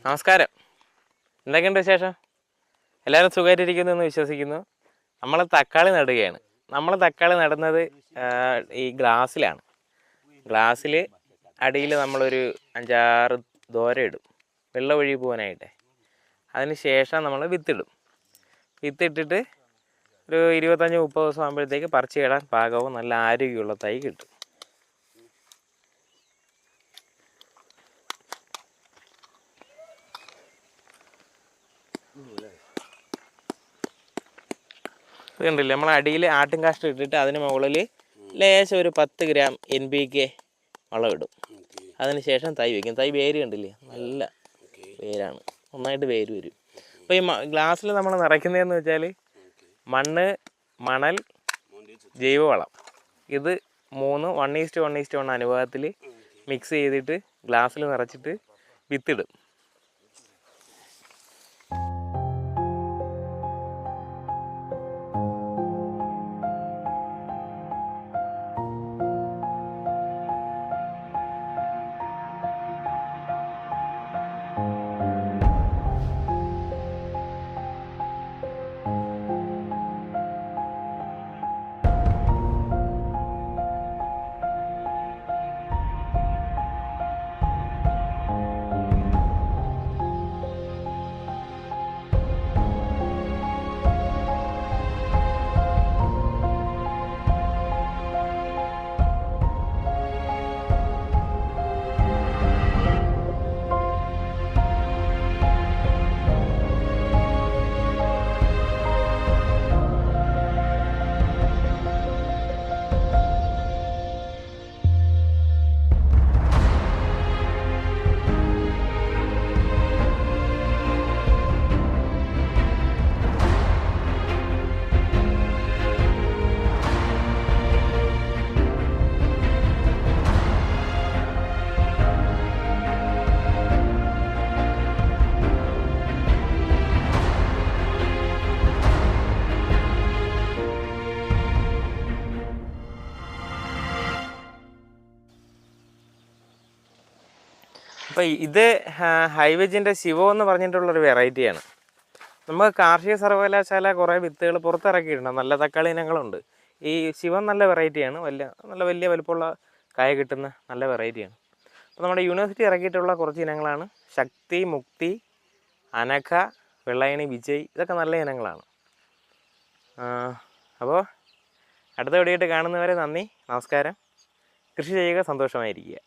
നമസ്കാരം. എന്തൊക്കെയുണ്ട് വിശേഷം? എല്ലാവരും സുഖമായിട്ടിരിക്കുന്നു എന്ന് വിശ്വസിക്കുന്നു. നമ്മൾ തക്കാളി നടുകയാണ്. നമ്മൾ തക്കാളി നടുന്നത് ഈ ഗ്ലാസ്സിലാണ്. ഗ്ലാസ്സിൽ അടിയിൽ നമ്മളൊരു 5-6 ദോര ഇടും, വെള്ളം ഒഴുകി പോകാനായിട്ട്. അതിന് ശേഷം നമ്മൾ വിത്തിടും. വിത്തിട്ടിട്ട് ഒരു 25-30 ദിവസം ആകുമ്പോഴത്തേക്ക് പറിച്ച് ഇടാൻ പാകവും നല്ല ആരോഗ്യമുള്ള തൈ കിട്ടും. ഇത് കണ്ടില്ലേ, നമ്മൾ അടിയിൽ ആട്ടും കാഷ്ടം ഇട്ടിട്ട് അതിന് മുകളിൽ ലേശം ഒരു 10 ഗ്രാം NPK വളം ഇടും. അതിന് ശേഷം തൈ വയ്ക്കും. തൈ വേര് കണ്ടില്ലേ, നല്ല വേരാണ്, നന്നായിട്ട് വേര് വരും. അപ്പോൾ ഈ ഗ്ലാസ്സിൽ നമ്മൾ നിറയ്ക്കുന്നതെന്ന് വെച്ചാൽ മണ്ണ്, മണൽ, ജൈവവളം, ഇത് 3 1:1:1 അനുപാതത്തിൽ മിക്സ് ചെയ്തിട്ട് ഗ്ലാസ്സിൽ നിറച്ചിട്ട് വിത്തിടും. അപ്പോൾ ഇത് ഹൈവെജിൻ്റെ ശിവോ എന്ന് പറഞ്ഞിട്ടുള്ളൊരു വെറൈറ്റിയാണ്. നമുക്ക് കാർഷിക സർവകലാശാല കുറേ വിത്തുകൾ പുറത്തിറക്കിയിട്ടുണ്ട്, നല്ല തക്കാളി ഇനങ്ങളുണ്ട്. ഈ ശിവം നല്ല വെറൈറ്റിയാണ്, നല്ല വലിയ വലുപ്പമുള്ള കായ കിട്ടുന്ന നല്ല വെറൈറ്റിയാണ്. അപ്പോൾ നമ്മുടെ യൂണിവേഴ്സിറ്റി ഇറക്കിയിട്ടുള്ള കുറച്ച് ഇനങ്ങളാണ് ശക്തി, മുക്തി, അനഘ, വെള്ളയണി, വിജയ്, ഇതൊക്കെ നല്ല ഇനങ്ങളാണ്. അപ്പോൾ അടുത്ത വീഡിയോ ആയിട്ട് കാണുന്നവരെ നന്ദി, നമസ്കാരം. കൃഷി ചെയ്യുക, സന്തോഷമായിരിക്കുക.